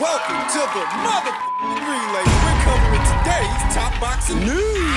Welcome to the relay. We're covering today's top boxing news.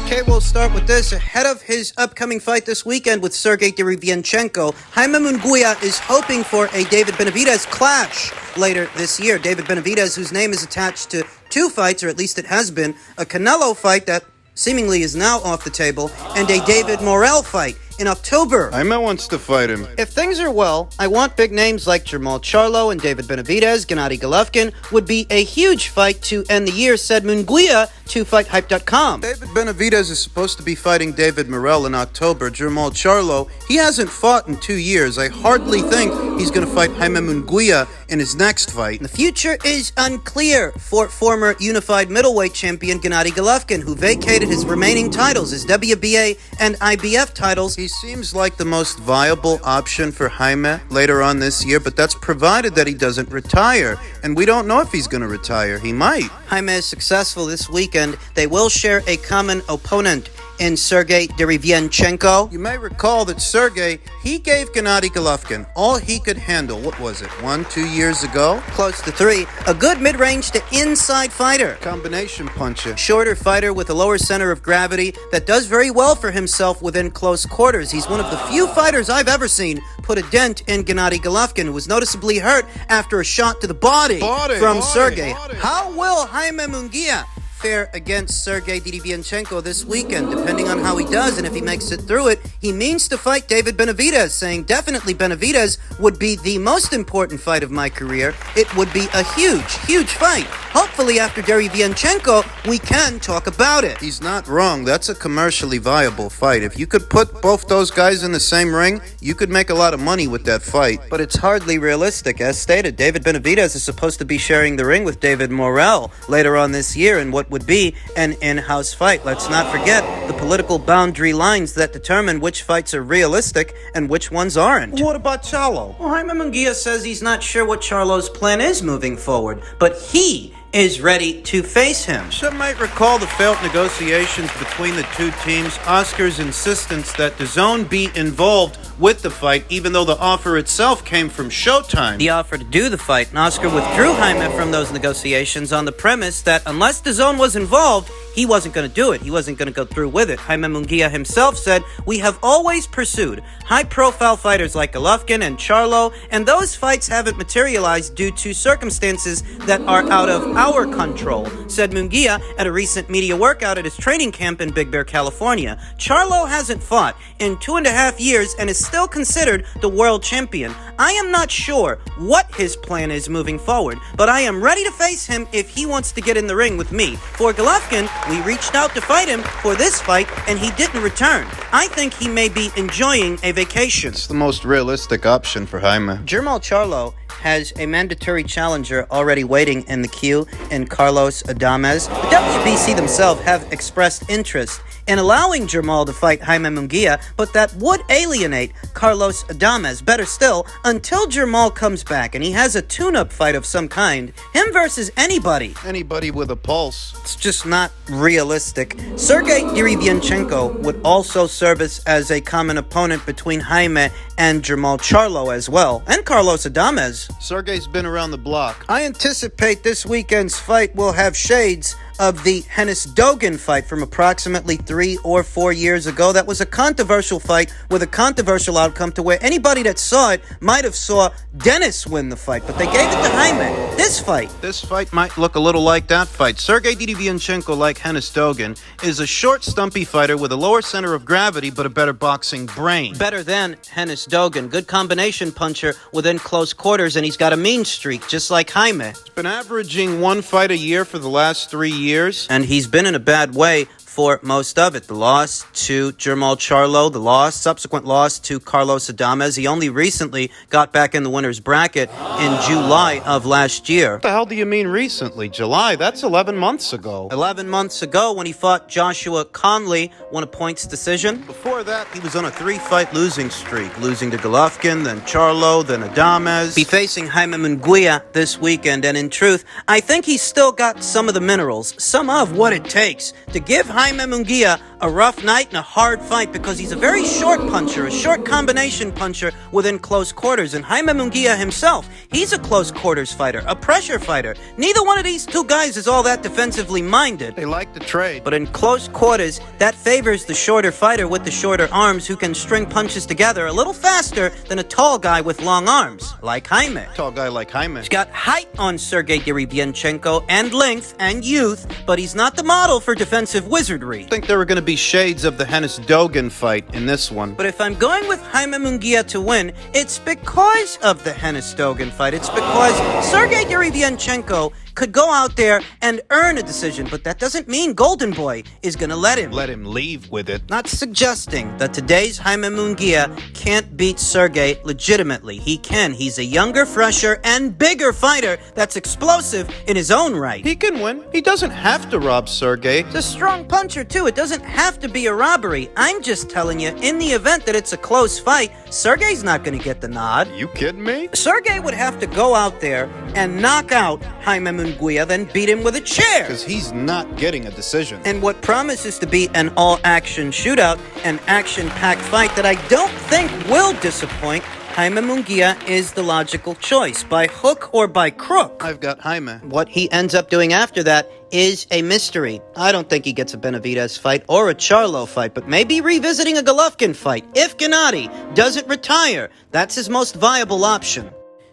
Okay, we'll start with this. Ahead of his upcoming fight this weekend with Sergey Derevyanchenko, Jaime Munguia is hoping for a David Benavidez clash later this year. David Benavidez, whose name is attached to two fights, or at least it has been, a Canelo fight that seemingly is now off the table, and a David Morrell fight in October. Jaime wants to fight him. If things are well, I want big names like Charlo and David Benavidez, Gennady Golovkin would be a huge fight to end the year, said Munguia to FightHype.com. David Benavidez is supposed to be fighting David Morrell in October. Charlo, he hasn't fought in 2 years. I hardly think he's going to fight Jaime Munguia in his next fight. The future is unclear for former unified middleweight champion Gennady Golovkin, who vacated his remaining titles, his WBA and IBF titles. He seems like the most viable option for Jaime later on this year, but that's provided that he doesn't retire. And we don't know if he's going to retire. He might. Jaime is successful this weekend. They will share a common opponent in Sergey Derevyanchenko. You may recall that Sergey, he gave Gennady Golovkin all he could handle. What was it, 1-2 years ago? Close to 3. A good mid-range to inside fighter. Combination puncher. Shorter fighter with a lower center of gravity that does very well for himself within close quarters. He's one of the few fighters I've ever seen put a dent in Gennady Golovkin, who was noticeably hurt after a shot to the body from Sergey. How will Jaime Munguia fare against Sergey Derevyanchenko this weekend? Depending on how he does and if he makes it through it, he means to fight David Benavidez, saying definitely Benavidez would be the most important fight of my career. It would be a huge fight. Hopefully after Derevyanchenko, we can talk about it. He's not wrong. That's a commercially viable fight. If you could put both those guys in the same ring, you could make a lot of money with that fight. But it's hardly realistic. As stated, David Benavidez is supposed to be sharing the ring with David Morrell later on this year in what would be an in-house fight. Let's not forget the political boundary lines that determine which fights are realistic and which ones aren't. What about Charlo? Well, Jaime Munguia says he's not sure what Charlo's plan is moving forward, but he is ready to face him. Some might recall the failed negotiations between the two teams, Oscar's insistence that DAZN be involved with the fight, even though the offer itself came from Showtime. The offer to do the fight, and Oscar withdrew Jaime from those negotiations on the premise that unless DAZN was involved, he wasn't going to do it. He wasn't going to go through with it. Jaime Munguia himself said, "We have always pursued high-profile fighters like Golovkin and Charlo, and those fights haven't materialized due to circumstances that are out of our control," said Munguia at a recent media workout at his training camp in Big Bear, California. Charlo hasn't fought in 2.5 years and is still considered the world champion. I am not sure what his plan is moving forward, but I am ready to face him if he wants to get in the ring with me. For Golovkin, we reached out to fight him for this fight, and he didn't return. I think he may be enjoying a vacation. It's the most realistic option for Jaime. Charlo has a mandatory challenger already waiting in the queue in Carlos Adames. The WBC themselves have expressed interest in allowing Jermal to fight Jaime Munguia, but that would alienate Carlos Adames. Better still, until Jermal comes back and he has a tune-up fight of some kind, him versus anybody. Anybody with a pulse. It's just not realistic. Sergey Derevyanchenko would also serve as a common opponent between Jaime and Jermal Charlo as well, and Carlos Adames. Sergey's been around the block. I anticipate this weekend's fight will have shades of the Hennis-Dogan fight from approximately 3 or 4 years ago. That was a controversial fight with a controversial outcome to where anybody that saw it might have saw Dennis win the fight, but they gave it to Jaime. This fight might look a little like that fight. Sergey Derevyanchenko, like Hennis-Dogan, is a short, stumpy fighter with a lower center of gravity but a better boxing brain. Better than Hennis-Dogan. Good combination puncher within close quarters, and he's got a mean streak, just like Jaime. He's been averaging 1 fight a year for the last 3 years. And he's been in a bad way for most of it. The loss to Jermal Charlo, the subsequent loss to Carlos Adames. He only recently got back in the winner's bracket in July of last year. What the hell do you mean recently? July? That's 11 months ago. 11 months ago when he fought Joshua Conley, won a points decision. Before that, he was on a 3-fight losing streak, losing to Golovkin, then Charlo, then Adames. Be facing Jaime Munguia this weekend, and in truth, I think he's still got some of the minerals, some of what it takes to give Jaime Munguia a rough night and a hard fight because he's a very short puncher, a short combination puncher within close quarters. And Jaime Munguia himself, he's a close quarters fighter, a pressure fighter. Neither one of these two guys is all that defensively minded. They like to trade. But in close quarters, that favors the shorter fighter with the shorter arms who can string punches together a little faster than a tall guy with long arms, like Jaime. Tall guy like Jaime. He's got height on Sergey Derevyanchenko and length and youth, but he's not the model for defensive wizardry. I think there were going to be shades of the Hennis-Dogan fight in this one. But if I'm going with Jaime Munguia to win, it's because of the Hennis-Dogan fight. It's because Sergey Derevyanchenko could go out there and earn a decision, but that doesn't mean Golden Boy is going to let him. Let him leave with it. Not suggesting that today's Jaime Munguia can't beat Sergey legitimately. He can. He's a younger, fresher, and bigger fighter that's explosive in his own right. He can win. He doesn't have to rob Sergey. He's a strong puncher, too. It doesn't have to be a robbery. I'm just telling you, in the event that it's a close fight, Sergey's not going to get the nod. You kidding me? Sergey would have to go out there and knock out Jaime Munguia, then beat him with a chair. Because he's not getting a decision. And what promises to be an all-action shootout, an action-packed fight that I don't think will disappoint, Jaime Munguia is the logical choice, by hook or by crook. I've got Jaime. What he ends up doing after that is a mystery. I don't think he gets a Benavidez fight or a Charlo fight, but maybe revisiting a Golovkin fight. If Gennady doesn't retire, that's his most viable option.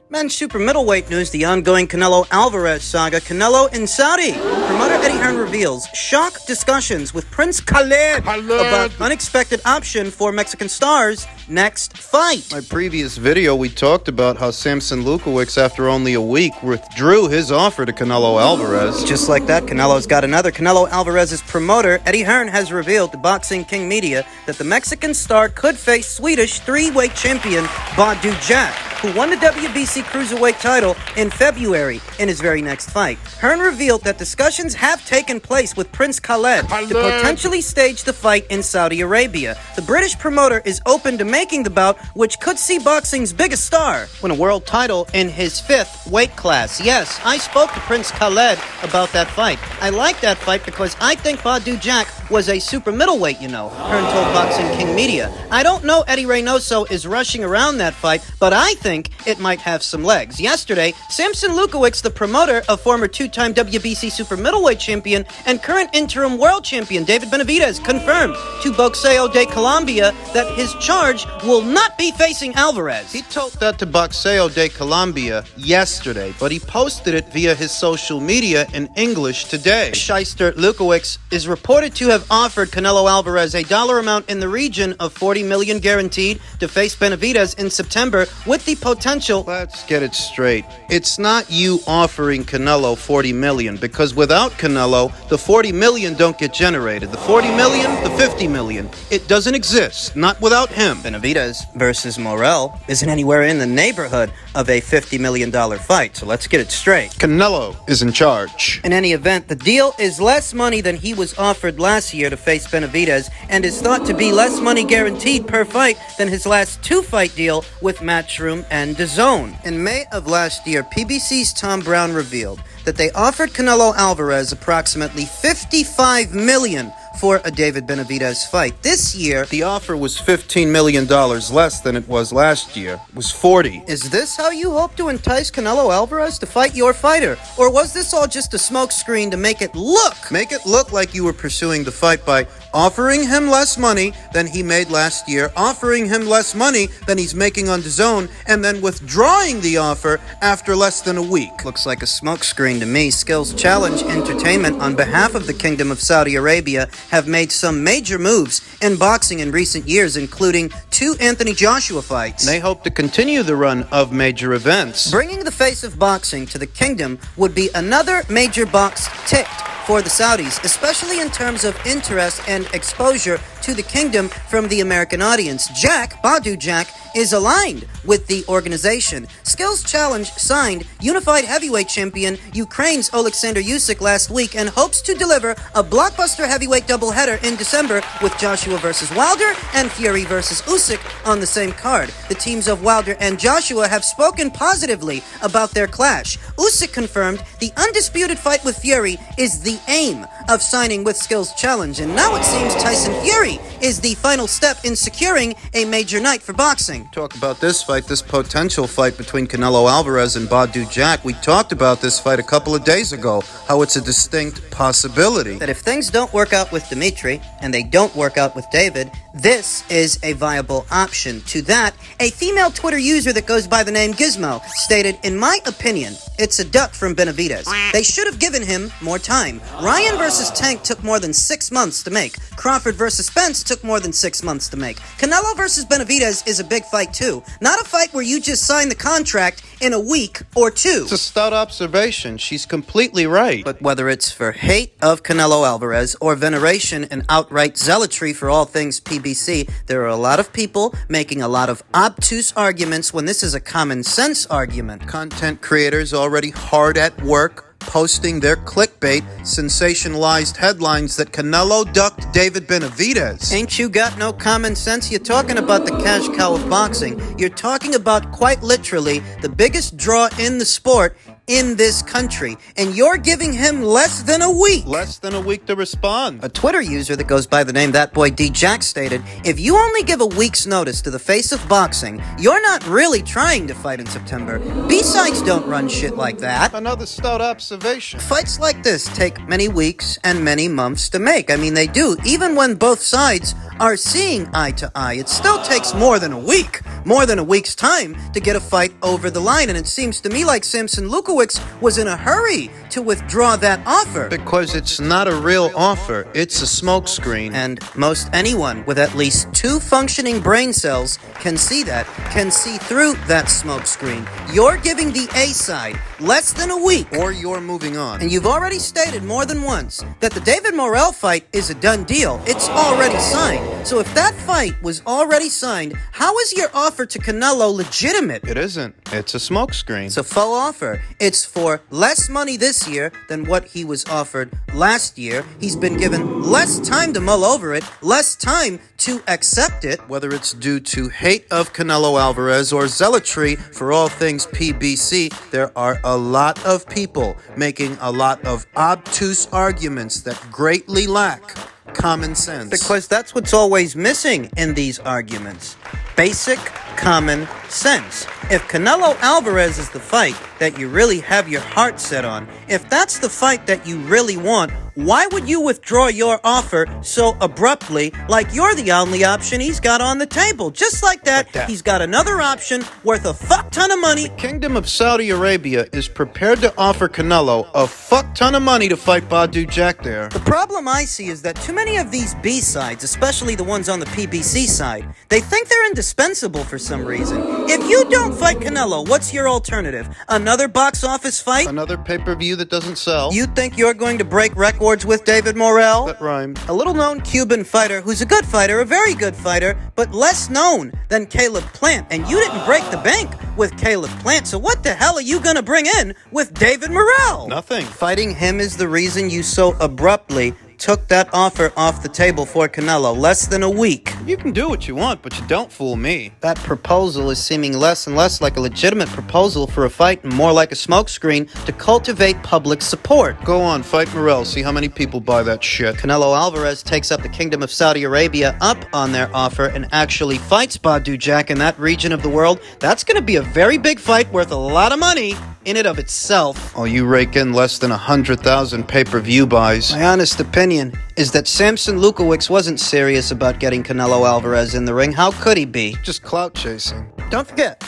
Men's super middleweight news, the ongoing Canelo-Alvarez saga. Canelo in Saudi. Promoter Eddie Hearn reveals shock discussions with Prince Khaled about unexpected option for Mexican star's next fight. My previous video, we talked about how Samson Lukowicz, after only a week, withdrew his offer to Canelo Alvarez. Just like that, Canelo's got another. Canelo Alvarez's promoter, Eddie Hearn, has revealed to Boxing King Media that the Mexican star could face Swedish three-weight champion Badou Jack, who won the WBC cruiserweight title in February in his very next fight. Hearn revealed that discussions have taken place with Prince Khaled to potentially stage the fight in Saudi Arabia. The British promoter is open to making the bout, which could see boxing's biggest star win a world title in his fifth weight class. Yes, I spoke to Prince Khaled about that fight. I like that fight because I think Badou Jack was a super middleweight, you know, Hearn told Boxing King Media. I don't know Eddie Reynoso is rushing around that fight, but I think it might have some legs. Yesterday, Samson Lukowicz, the promoter of former two-time WBC super middleweight champion and current interim world champion David Benavidez, confirmed to Boxeo de Colombia that his charge will not be facing Alvarez. He told that to Boxeo de Colombia yesterday, but he posted it via his social media in English today. Shyster Lukowicz is reported to have offered Canelo Alvarez a dollar amount in the region of $40 million guaranteed to face Benavidez in September with the potential. Let's get it straight. It's not you offering Canelo $40 million, because without Canelo, the $40 million don't get generated. The $40 million, the $50 million, it doesn't exist. Not without him. Benavidez versus Morel isn't anywhere in the neighborhood of a $50 million fight, so let's get it straight. Canelo is in charge. In any event, the deal is less money than he was offered last year to face Benavidez and is thought to be less money guaranteed per fight than his last two-fight deal with Matchroom and DAZN. In May of last year, PBC's Tom Brown revealed that they offered Canelo Alvarez approximately $55 million for a David Benavidez fight. This year, the offer was $15 million less than it was last year. It was $40. Is this how you hope to entice Canelo Alvarez to fight your fighter? Or was this all just a smokescreen to make it look? Make it look like you were pursuing the fight by offering him less money than he made last year, offering him less money than he's making on DAZN, and then withdrawing the offer after less than a week. Looks like a smokescreen to me. Skills Challenge Entertainment, on behalf of the Kingdom of Saudi Arabia, have made some major moves in boxing in recent years, including 2 Anthony Joshua fights. They hope to continue the run of major events. Bringing the face of boxing to the Kingdom would be another major box ticked for the Saudis, especially in terms of interest and exposure to the Kingdom from the American audience. Badou Jack, is aligned with the organization. Skills Challenge signed unified heavyweight champion Ukraine's Oleksandr Usyk last week and hopes to deliver a blockbuster heavyweight doubleheader in December with Joshua versus Wilder and Fury versus Usyk on the same card. The teams of Wilder and Joshua have spoken positively about their clash. Usyk confirmed the undisputed fight with Fury is the the aim of signing with Skills Challenge, and now it seems Tyson Fury is the final step in securing a major night for boxing. Talk about this fight, this potential fight between Canelo Alvarez and Badou Jack. We talked about this fight a couple of days ago, how it's a distinct possibility. That if things don't work out with Dimitri, and they don't work out with David, this is a viable option. To that, a female Twitter user that goes by the name Gizmo stated, "In my opinion, it's a duck from Benavidez. They should have given him more time. Ryan versus Tank took more than 6 months to make. Crawford versus Spence took more than 6 months to make. Canelo versus Benavidez is a big fight too. Not a fight where you just sign the contract in a week or two." It's a stout observation. She's completely right. But whether it's for hate of Canelo Alvarez or veneration and outright zealotry for all things PBC, there are a lot of people making a lot of obtuse arguments when this is a common sense argument. Content creators already hard at work posting their clickbait, sensationalized headlines that Canelo ducked David Benavidez. Ain't you got no common sense? You're talking about the cash cow of boxing. You're talking about, quite literally, the biggest draw in the sport in this country, and you're giving him less than a week. Less than a week to respond. A Twitter user that goes by the name That Boy D Jack stated, "If you only give a week's notice to the face of boxing, you're not really trying to fight in September. B-sides don't run shit like that." Another stout observation. Fights like this take many weeks and many months to make. I mean, they do. Even when both sides are seeing eye to eye, it still takes more than a week. More than a week's time to get a fight over the line. And it seems to me like Samson Lukowicz was in a hurry to withdraw that offer. Because it's not a real offer. It's a smokescreen. And most anyone with at least 2 functioning brain cells can see that, can see through that smokescreen. You're giving the A side less than a week. Or you're moving on. And you've already stated more than once that the David Morrell fight is a done deal. It's already signed. So if that fight was already signed, how is your offer to Canelo legitimate? It isn't. It's a smokescreen. It's a faux offer. It's for less money this year than what he was offered last year. He's been given less time to mull over it, less time to accept it. Whether it's due to hate of Canelo Alvarez or zealotry for all things PBC, there are a lot of people making a lot of obtuse arguments that greatly lack common sense. Because that's what's always missing in these arguments. Basic common sense. If Canelo Alvarez is the fight that you really have your heart set on, if that's the fight that you really want, why would you withdraw your offer so abruptly, like you're the only option he's got on the table? Just like that, he's got another option worth a fuck ton of money. Kingdom of Saudi Arabia is prepared to offer Canelo a fuck ton of money to fight Badou Jack there. The problem I see is that too many of these B-sides, especially the ones on the PBC side, they think they're indispensable for some reason. If you don't fight Canelo, what's your alternative? Another box office fight? Another pay-per-view that doesn't sell? You think you're going to break records with David Morrell? That rhymed. A little-known Cuban fighter who's a good fighter, a very good fighter, but less known than Caleb Plant. And you didn't break the bank with Caleb Plant, so what the hell are you going to bring in with David Morrell? Nothing. Fighting him is the reason you so abruptly took that offer off the table for Canelo. Less than a week. You can do what you want, but you don't fool me. That proposal is seeming less and less like a legitimate proposal for a fight and more like a smokescreen to cultivate public support. Go on, fight Morrell. See how many people buy that shit. Canelo Alvarez takes up the Kingdom of Saudi Arabia up on their offer and actually fights Badou Jack in that region of the world. That's going to be a very big fight worth a lot of money in and of itself. Oh, you rake in less than 100,000 pay-per-view buys. My honest opinion is that Samson Lukowicz wasn't serious about getting Canelo Alvarez in the ring. How could he be? Just clout chasing. Don't forget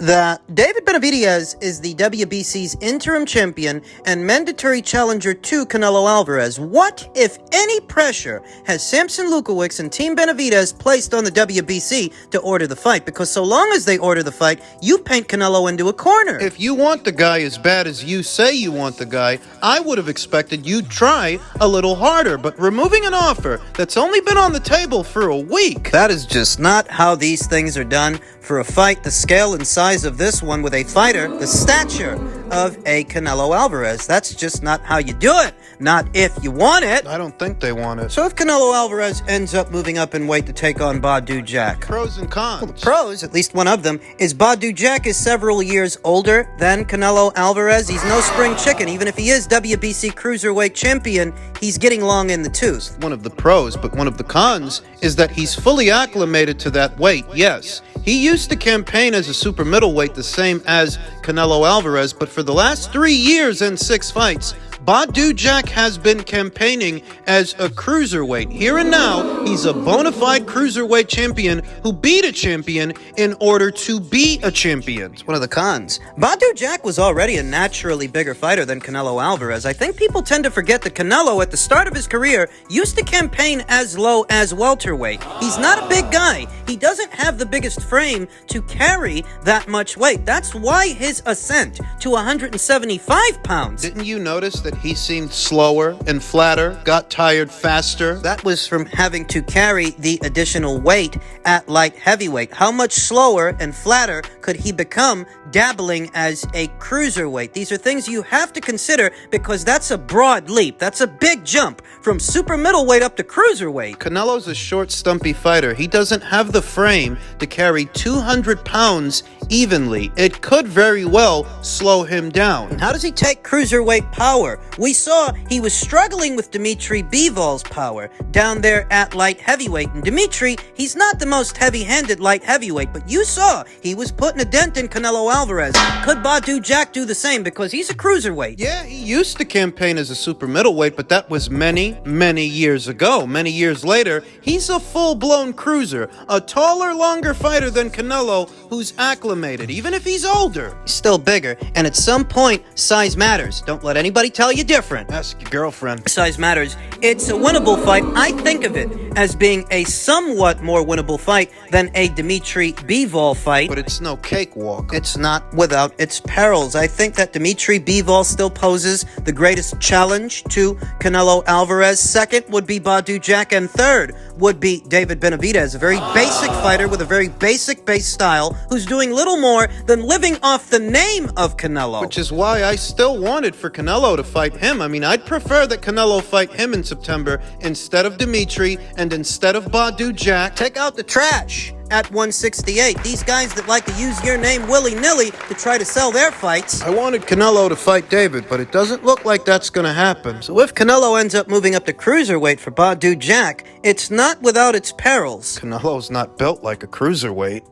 that David Benavidez is the WBC's interim champion and mandatory challenger to Canelo Alvarez. What, if any, pressure has Samson Lukowicz and Team Benavidez placed on the WBC to order the fight? Because so long as they order the fight, you paint Canelo into a corner. If you want the guy as bad as you say you want the guy, I would have expected you'd try a little harder. But removing an offer that's only been on the table for a week, that is just not how these things are done. For a fight the scale and size of this one, with a fighter the stature of a Canelo Alvarez. That's just not how you do it. Not if you want it. I don't think they want it. So if Canelo Alvarez ends up moving up in weight to take on Badou Jack, Pros and cons. pros, at least one of them, is Badou Jack is several years older than Canelo Alvarez. He's no spring chicken. Even if he is WBC Cruiserweight champion, he's getting long in the tooth. One of the pros, but one of the cons is that he's fully acclimated to that weight, yes. He used to campaign as a super middleweight the same as Canelo Alvarez, but for the last 3 years and 6 fights, Badou Jack has been campaigning as a cruiserweight. Here and now, he's a bona fide cruiserweight champion who beat a champion in order to be a champion. One of the cons. Badou Jack was already a naturally bigger fighter than Canelo Alvarez. I think people tend to forget that Canelo, at the start of his career, used to campaign as low as welterweight. He's not a big guy. He doesn't have the biggest frame to carry that much weight. That's why his ascent to 175 pounds. Didn't you notice that he seemed slower and flatter, got tired faster? That was from having to carry the additional weight at light heavyweight. How much slower and flatter could he become dabbling as a cruiserweight? These are things you have to consider because that's a broad leap. That's a big jump from super middleweight up to cruiserweight. Canelo's a short, stumpy fighter. He doesn't have the frame to carry 200 pounds evenly. It could very well slow him down. How does he take cruiserweight power? We saw he was struggling with Dimitri Bivol's power down there at light heavyweight. And Dimitri, he's not the most heavy-handed light heavyweight, but you saw he was putting a dent in Canelo Alvarez. Could Badou Jack do the same because he's a cruiserweight? Yeah, he used to campaign as a super middleweight, but that was many, many years ago. Many years later, he's a full-blown cruiser, a taller, longer fighter than Canelo, who's acclimated, even if he's older. He's still bigger, and at some point, size matters. Don't let anybody tell you different. Ask your girlfriend. Size matters. It's a winnable fight. I think of it as being a somewhat more winnable fight than a Dimitri Bivol fight. But it's no cakewalk. It's not without its perils. I think that Dimitri Bivol still poses the greatest challenge to Canelo Alvarez. Second would be Badou Jack, and third would be David Benavidez, a very basic fighter with a very basic base style who's doing little more than living off the name of Canelo. Which is why I still wanted for Canelo to fight him. I mean, I'd prefer that Canelo fight him in September instead of Dimitri and instead of Badou Jack. Take out the trash at 168. These guys that like to use your name willy-nilly to try to sell their fights. I wanted Canelo to fight David, but it doesn't look like that's going to happen. So if Canelo ends up moving up to cruiserweight for Badou Jack, it's not without its perils. Canelo's not built like a cruiserweight.